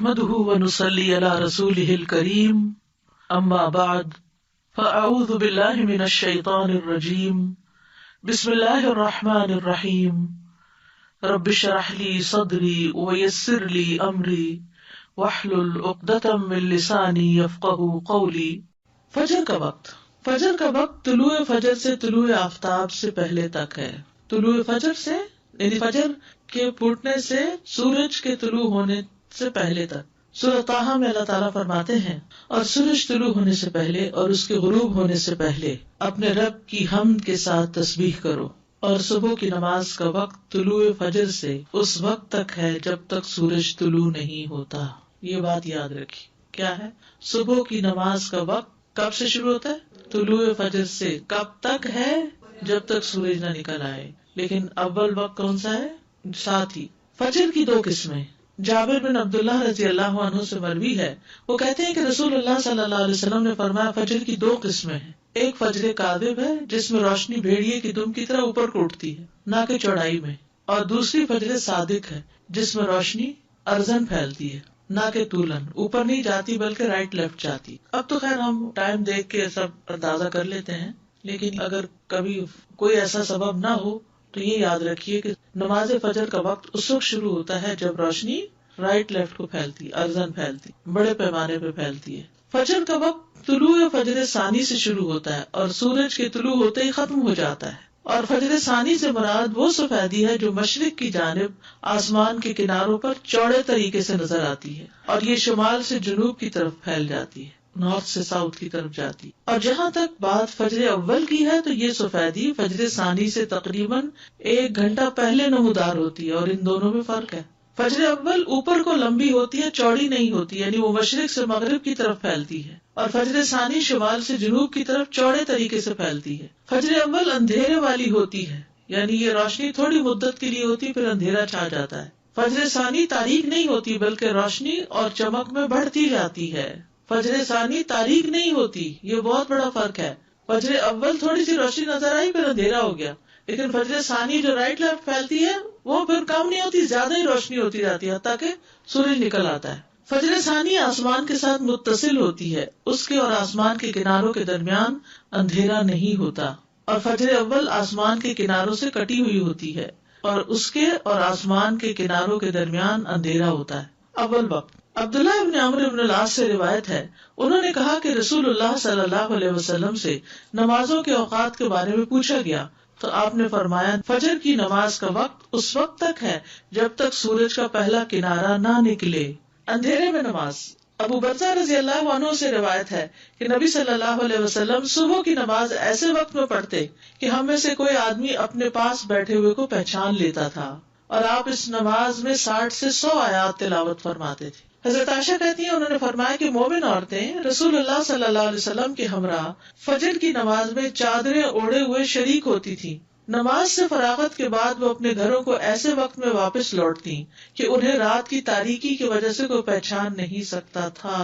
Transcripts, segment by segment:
نحمده ونصلي على رسوله الكريم اما بعد فاعوذ بالله من الشيطان الرجيم بسم الله الرحمن الرحيم رب اشرح لي صدري ويسر لي امري واحلل عقدة من لساني يفقهوا قولي۔ فجر کا وقت طلوع فجر سے طلوع آفتاب سے پہلے تک ہے۔ طلوع فجر سے یعنی فجر کے پھوٹنے سے سورج کے طلوع ہونے سے پہلے تک۔ سورۃ طٰہٰ میں اللہ تعالیٰ فرماتے ہیں اور سورج طلوع ہونے سے پہلے اور اس کے غروب ہونے سے پہلے اپنے رب کی حمد کے ساتھ تسبیح کرو، اور صبح کی نماز کا وقت طلوع فجر سے اس وقت تک ہے جب تک سورج طلوع نہیں ہوتا۔ یہ بات یاد رکھی، کیا ہے؟ صبح کی نماز کا وقت کب سے شروع ہوتا ہے؟ طلوع فجر سے۔ کب تک ہے؟ جب تک سورج نہ نکل آئے۔ لیکن اول وقت کون سا ہے؟ ساتھ ہی فجر کی دو قسمیں۔ جابر بن عبداللہ رضی اللہ عنہ سے مروی ہے، وہ کہتے ہیں کہ رسول اللہ صلی اللہ علیہ وسلم نے فرمایا فجر کی دو قسمیں ہیں، ایک فجر کاذب ہے جس میں روشنی بھیڑیے کی دم کی طرح اوپر کو اٹھتی ہے نہ کہ چوڑائی میں، اور دوسری فجر صادق ہے جس میں روشنی ارزن پھیلتی ہے نہ کہ طولن، اوپر نہیں جاتی بلکہ رائٹ لیفٹ جاتی۔ اب تو خیر ہم ٹائم دیکھ کے سب اندازہ کر لیتے ہیں، لیکن اگر کبھی کوئی ایسا سبب نہ ہو تو یہ یاد رکھیے کہ نماز فجر کا وقت اس وقت شروع ہوتا ہے جب روشنی رائٹ لیفٹ کو پھیلتی، ارزن پھیلتی، بڑے پیمانے پہ پھیلتی ہے۔ فجر کا وقت طلوع فجر ثانی سے شروع ہوتا ہے اور سورج کے طلوع ہوتے ہی ختم ہو جاتا ہے، اور فجر ثانی سے مراد وہ سفیدی ہے جو مشرق کی جانب آسمان کے کناروں پر چوڑے طریقے سے نظر آتی ہے، اور یہ شمال سے جنوب کی طرف پھیل جاتی ہے، نارتھ سے ساؤتھ کی طرف جاتی۔ اور جہاں تک بات فجر اول کی ہے تو یہ سفیدی فجر ثانی سے تقریباً 1 گھنٹہ پہلے نمودار ہوتی ہے، اور ان دونوں میں فرق ہے۔ فجر اول اوپر کو لمبی ہوتی ہے، چوڑی نہیں ہوتی، یعنی وہ مشرق سے مغرب کی طرف پھیلتی ہے، اور فجر ثانی شمال سے جنوب کی طرف چوڑے طریقے سے پھیلتی ہے۔ فجر اول اندھیرے والی ہوتی ہے، یعنی یہ روشنی تھوڑی مدت کے لیے ہوتی، پھر اندھیرا چھا جاتا ہے۔ فجر ثانی تاریک نہیں ہوتی بلکہ روشنی اور چمک میں بڑھتی جاتی ہے۔ فجر ثانی تاریک نہیں ہوتی، یہ بہت بڑا فرق ہے۔ فجر اول تھوڑی سی روشنی نظر آئی پھر اندھیرا ہو گیا، لیکن فجر ثانی جو رائٹ لیفٹ پھیلتی ہے وہ پھر کم نہیں ہوتی، زیادہ ہی روشنی ہوتی جاتی ہے حتیٰ کہ سورج نکل آتا ہے۔ فجر ثانی آسمان کے ساتھ متصل ہوتی ہے، اس کے اور آسمان کے کناروں کے درمیان اندھیرا نہیں ہوتا، اور فجر اول آسمان کے کناروں سے کٹی ہوئی ہوتی ہے اور اس کے اور آسمان کے کناروں کے درمیان اندھیرا ہوتا ہے۔ اول وقت عبداللہ ابن عمرو ابن العاص سے روایت ہے، انہوں نے کہا کہ رسول اللہ صلی اللہ علیہ وسلم سے نمازوں کے اوقات کے بارے میں پوچھا گیا تو آپ نے فرمایا فجر کی نماز کا وقت اس وقت تک ہے جب تک سورج کا پہلا کنارہ نہ نکلے۔ اندھیرے میں نماز۔ ابو برزہ رضی اللہ عنہ سے روایت ہے کہ نبی صلی اللہ علیہ وسلم صبح کی نماز ایسے وقت میں پڑھتے کہ ہم میں سے کوئی آدمی اپنے پاس بیٹھے ہوئے کو پہچان لیتا تھا، اور آپ اس نماز میں 60 سے 100 آیات تلاوت فرماتے تھے۔ حضرت عائشہ کہتی ہیں انہوں نے فرمایا کہ مومن عورتیں رسول اللہ صلی اللہ علیہ وسلم کے ہمراہ فجر کی نماز میں چادریں اوڑھے ہوئے شریک ہوتی تھیں۔ نماز سے فراغت کے بعد وہ اپنے گھروں کو ایسے وقت میں واپس لوٹتی کہ انہیں رات کی تاریکی کی وجہ سے کوئی پہچان نہیں سکتا تھا۔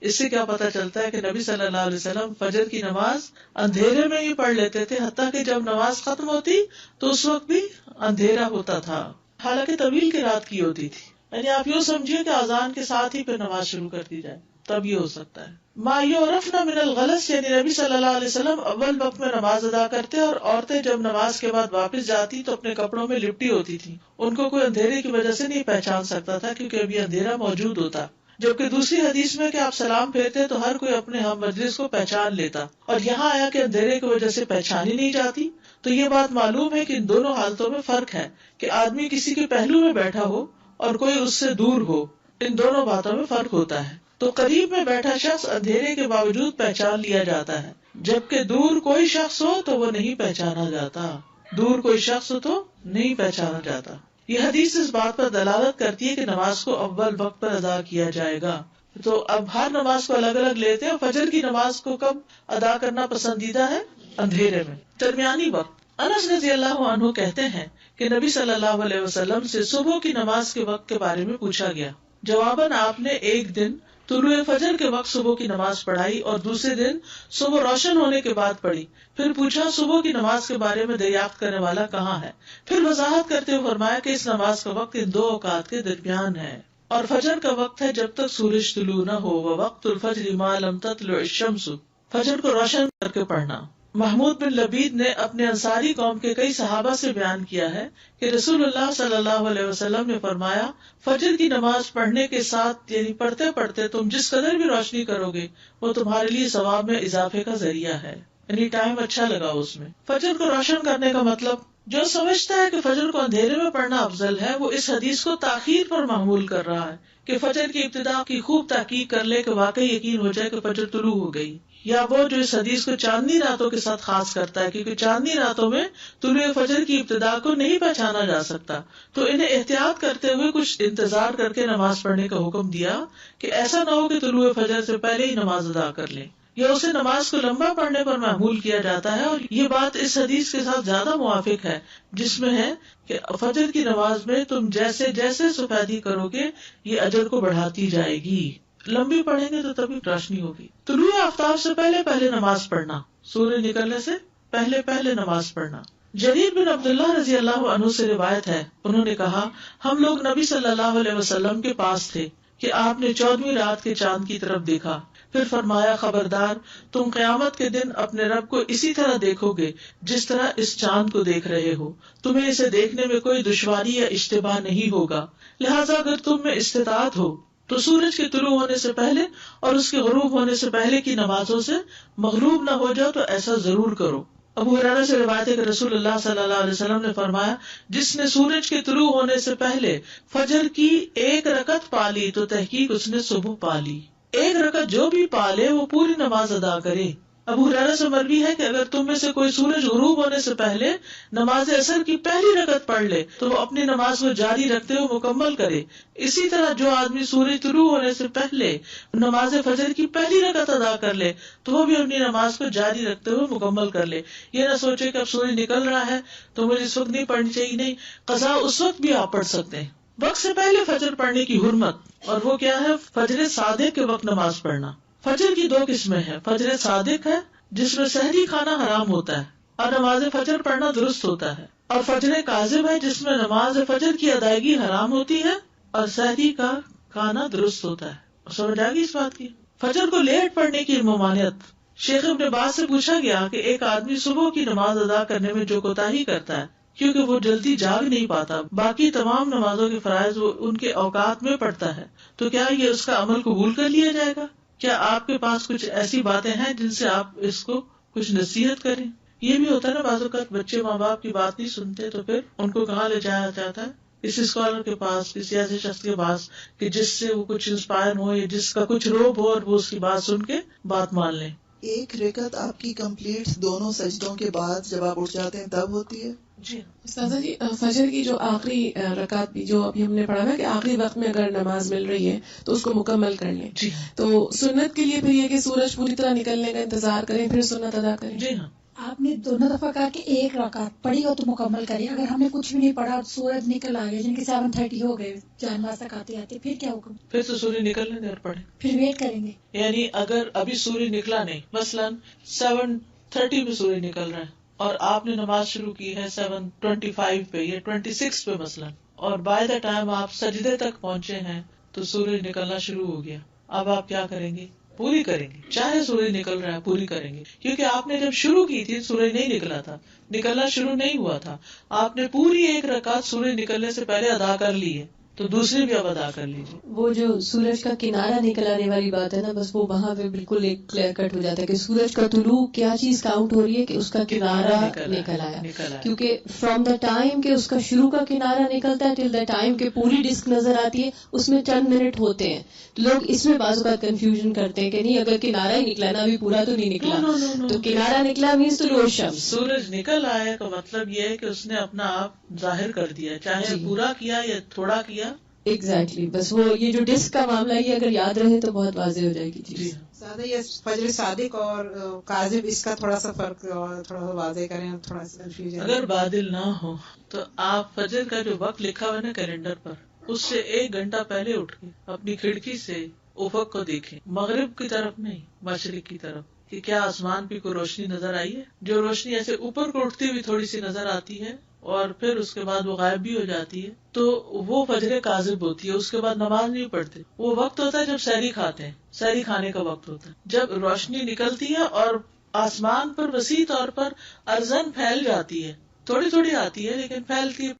اس سے کیا پتہ چلتا ہے کہ نبی صلی اللہ علیہ وسلم فجر کی نماز اندھیرے میں ہی پڑھ لیتے تھے، حتیٰ کہ جب نماز ختم ہوتی تو اس وقت بھی اندھیرا ہوتا تھا، حالانکہ طویل کی رات کی ہوتی تھی۔ یعنی آپ یوں سمجھیے کہ اذان کے ساتھ ہی پھر نماز شروع کر دی جائے، تب یہ ہو سکتا ہے۔ ما یعرفن من الغلس، یعنی نبی صلی اللہ علیہ وسلم اول وقت میں نماز ادا کرتے، اور عورتیں جب نماز کے بعد واپس جاتی تو اپنے کپڑوں میں لپٹی ہوتی تھی، ان کو کوئی اندھیرے کی وجہ سے نہیں پہچان سکتا تھا کیونکہ ابھی اندھیرا موجود ہوتا۔ جبکہ دوسری حدیث میں کہ آپ سلام پھیرتے تو ہر کوئی اپنے ہم مجلس کو پہچان لیتا، اور یہاں آیا کہ اندھیرے کی وجہ سے پہچانی نہیں جاتی، تو یہ بات معلوم ہے کہ ان دونوں حالتوں میں فرق ہے کہ آدمی کسی کے پہلو میں بیٹھا ہو اور کوئی اس سے دور ہو، ان دونوں باتوں میں فرق ہوتا ہے۔ تو قریب میں بیٹھا شخص اندھیرے کے باوجود پہچان لیا جاتا ہے، جبکہ دور کوئی شخص ہو تو وہ نہیں پہچانا جاتا، دور کوئی شخص ہو تو نہیں پہچانا جاتا۔ یہ حدیث اس بات پر دلالت کرتی ہے کہ نماز کو اول وقت پر ادا کیا جائے گا۔ تو اب ہر نماز کو الگ الگ لیتے ہیں، فجر کی نماز کو کب ادا کرنا پسندیدہ ہے؟ اندھیرے میں۔ درمیانی وقت۔ انس رضی اللہ عنہ کہتے ہیں کہ نبی صلی اللہ علیہ وسلم سے صبح کی نماز کے وقت کے بارے میں پوچھا گیا، جواباً آپ نے ایک دن طلوع فجر کے وقت صبح کی نماز پڑھائی اور دوسرے دن صبح روشن ہونے کے بعد پڑھی، پھر پوچھا صبح کی نماز کے بارے میں دریافت کرنے والا کہاں ہے، پھر وضاحت کرتے ہوئے فرمایا کہ اس نماز کا وقت ان دو اوقات کے درمیان ہے، اور فجر کا وقت ہے جب تک سورج طلوع نہ ہو، ووقت الفجر ما لم تطلع الشمس، فجر کو روشن کر کے پڑھنا۔ محمود بن لبید نے اپنے انصاری قوم کے کئی صحابہ سے بیان کیا ہے کہ رسول اللہ صلی اللہ علیہ وسلم نے فرمایا، فجر کی نماز پڑھنے کے ساتھ یعنی پڑھتے پڑھتے تم جس قدر بھی روشنی کرو گے وہ تمہارے لیے ثواب میں اضافے کا ذریعہ ہے، یعنی ٹائم اچھا لگا اس میں۔ فجر کو روشن کرنے کا مطلب، جو سمجھتا ہے کہ فجر کو اندھیرے میں پڑھنا افضل ہے وہ اس حدیث کو تاخیر پر محمول کر رہا ہے کہ فجر کی ابتدا کی خوب تحقیق کر لے کہ واقعی یقین ہو جائے کہ فجر طلوع ہو گئی، یا وہ جو اس حدیث کو چاندنی راتوں کے ساتھ خاص کرتا ہے کیونکہ چاندنی راتوں میں طلوع فجر کی ابتدا کو نہیں پہچانا جا سکتا، تو انہیں احتیاط کرتے ہوئے کچھ انتظار کر کے نماز پڑھنے کا حکم دیا کہ ایسا نہ ہو کہ طلوع فجر سے پہلے ہی نماز ادا کر لیں، یا اسے نماز کو لمبا پڑھنے پر محمول کیا جاتا ہے۔ اور یہ بات اس حدیث کے ساتھ زیادہ موافق ہے جس میں ہے کہ فجر کی نماز میں تم جیسے جیسے سفیدی کرو گے یہ اجر کو بڑھاتی جائے گی، لمبی پڑھیں گے تو تبھی روشنی ہوگی۔ طلوع آفتاب سے پہلے پہلے نماز پڑھنا، سورج نکلنے سے پہلے پہلے نماز پڑھنا۔ جریر بن عبداللہ رضی اللہ عنہ سے روایت ہے، انہوں نے کہا، ہم لوگ نبی صلی اللہ علیہ وسلم کے پاس تھے کہ آپ نے 14ویں رات کے چاند کی طرف دیکھا، پھر فرمایا، خبردار، تم قیامت کے دن اپنے رب کو اسی طرح دیکھو گے جس طرح اس چاند کو دیکھ رہے ہو، تمہیں اسے دیکھنے میں کوئی دشواری یا اشتباہ نہیں ہوگا، لہٰذا اگر تم میں استطاعت ہو تو سورج کے طلوع ہونے سے پہلے اور اس کے غروب ہونے سے پہلے کی نمازوں سے مغلوب نہ ہو جاؤ تو ایسا ضرور کرو۔ ابو ہریرہ سے روایت ہے کہ رسول اللہ صلی اللہ علیہ وسلم نے فرمایا، جس نے سورج کے طلوع ہونے سے پہلے فجر کی ایک رکعت پا لی تو تحقیق اس نے صبح پا لی، ایک رکعت جو بھی پا لے وہ پوری نماز ادا کرے۔ ابو ہریرہ سے مروی ہے کہ اگر تم میں سے کوئی سورج غروب ہونے سے پہلے نماز عصر کی پہلی رکعت پڑھ لے تو وہ اپنی نماز کو جاری رکھتے ہوئے مکمل کرے، اسی طرح جو آدمی سورج طلوع ہونے سے پہلے نماز فجر کی پہلی رکعت ادا کر لے تو وہ بھی اپنی نماز کو جاری رکھتے ہوئے مکمل کر لے۔ یہ نہ سوچے کہ اب سورج نکل رہا ہے تو مجھے اس وقت نہیں پڑھنی چاہیے، نہیں، قضا اس وقت بھی آپ پڑھ سکتے ہیں۔ وقت سے پہلے فجر پڑھنے کی حرمت، اور وہ کیا ہے؟ فجر صادق کے وقت نماز پڑھنا۔ فجر کی 2 قسمیں ہیں، فجر صادق ہے جس میں سحری کھانا حرام ہوتا ہے اور نماز فجر پڑھنا درست ہوتا ہے، اور فجر کاذب ہے جس میں نماز فجر کی ادائیگی حرام ہوتی ہے اور سحری کا کھانا درست ہوتا ہے۔ سمجھ آ گئی اس بات کی؟ فجر کو لیٹ پڑھنے کی ممانعت۔ شیخ ابن باز سے پوچھا گیا کہ ایک آدمی صبح کی نماز ادا کرنے میں جو کوتاہی کرتا ہے کیونکہ وہ جلدی جاگ نہیں پاتا، باقی تمام نمازوں کے فرائض وہ ان کے اوقات میں پڑھتا ہے، تو کیا یہ اس کا عمل قبول کر لیا جائے گا؟ کیا آپ کے پاس کچھ ایسی باتیں ہیں جن سے آپ اس کو کچھ نصیحت کریں؟ یہ بھی ہوتا ہے نا، بعض اوقات بچے ماں باپ کی بات نہیں سنتے تو پھر ان کو کہاں لے جایا جاتا ہے؟ کسی اسکالر کے پاس، کسی ایسے شخص کے پاس کہ جس سے وہ کچھ انسپائر ہو یا جس کا کچھ روب ہو اور وہ اس کی بات سن کے بات مان لیں۔ ایک رکعت آپ کی کمپلیٹ دونوں سجدوں کے بعد جب آپ اٹھ جاتے ہیں تب ہوتی ہے؟ جی استاذہ جی، فجر کی جو آخری رکعت بھی جو ابھی ہم نے پڑھا نا کہ آخری وقت میں اگر نماز مل رہی ہے تو اس کو مکمل کر لیں، جی تو سنت کے لیے پھر یہ کہ سورج پوری طرح نکلنے کا انتظار کریں پھر سنت ادا کریں۔ جی ہاں، آپ نے دونوں دفعہ کہا کہ ایک رکعت پڑھی ہو تو مکمل کریے، اگر ہم نے کچھ بھی نہیں پڑھا سورج نکل آ گیا جن کے 7:30 ہو گئے جان نماز تک آتے آتے، پھر کیا حکم؟ پھر تو سورج نکلنے دیں اور پڑھیں۔ پھر ویٹ کریں گے؟ یعنی اگر ابھی سورج نکلا نہیں، مثلاً 7:30 پہ سورج نکل رہا ہے اور آپ نے نماز شروع کی ہے 7:25 پہ یا 26 پہ مثلاً، اور بائی دا ٹائم آپ سجدے تک پہنچے ہیں تو سورج نکلنا شروع ہو گیا، اب آپ کیا کریں گے؟ پوری کریں گے، چاہے سورج نکل رہا ہے پوری کریں گے، کیونکہ آپ نے جب شروع کی تھی سورج نہیں نکلا تھا، نکلنا شروع نہیں ہوا تھا، آپ نے پوری ایک رکعت سورج نکلنے سے پہلے ادا کر لی ہے تو دوسری بھی اب ادا کر لیجیے۔ وہ جو سورج کا کنارہ نکل آنے والی بات ہے نا، بس وہ وہاں پہ بالکل ایک کلیئر کٹ ہو جاتا ہے کہ سورج کا طلوع کیا چیز کاؤنٹ ہو رہی ہے کہ اس کا کنارہ نکل آیا، کیونکہ فرام دا ٹائم کہ اس کا شروع کا کنارہ نکلتا ہے ٹل دا ٹائم کہ پوری ڈسک نظر آتی ہے اس میں چند منٹ ہوتے ہیں، تو لوگ اس میں بعض اوقات کنفیوژن کرتے ہیں کہ نہیں اگر کنارہ ہی نکلا نا ابھی پورا تو نہیں نکلا، تو کنارہ نکلا مینس طلوع الشمس، سورج نکل آیا کا مطلب یہ ہے کہ اس نے اپنا آپ ظاہر کر دیا، چاہے پورا کیا یا تھوڑا کیا۔ ایگزیکٹلی، بس وہ یہ جو ڈسک کا معاملہ یہ اگر یاد رہے تو بہت واضح ہو جائے گی چیز۔ زیادہ یہ فجر صادق اور کاذب اس کا تھوڑا سا فرق اور تھوڑا سا واضح کریں، تھوڑا سا کنفیوژن۔ اگر بادل نہ ہو تو آپ فجر کا جو وقت لکھا ہوا ہے نا کیلنڈر پر، اس سے 1 گھنٹہ پہلے اٹھ کے اپنی کھڑکی سے افق کو دیکھیں، مغرب کی طرف نہیں مشرق کی طرف، کہ کیا آسمان پہ کوئی روشنی نظر آئی ہے۔ جو روشنی ایسے اوپر کو اٹھتی ہوئی تھوڑی سی نظر آتی ہے اور پھر اس کے بعد وہ غائب بھی ہو جاتی ہے تو وہ فجر کاذب ہوتی ہے. اس کے بعد نماز نہیں پڑھتے. وہ وقت ہوتا ہے جب سحری کھاتے ہیں, سحری کھانے کا وقت ہوتا ہے, جب روشنی نکلتی ہے اور آسمان پر وسیع طور پر ارزن پھیل جاتی ہے, تھوڑی تھوڑی آتی ہے لیکن پھیلتی ہے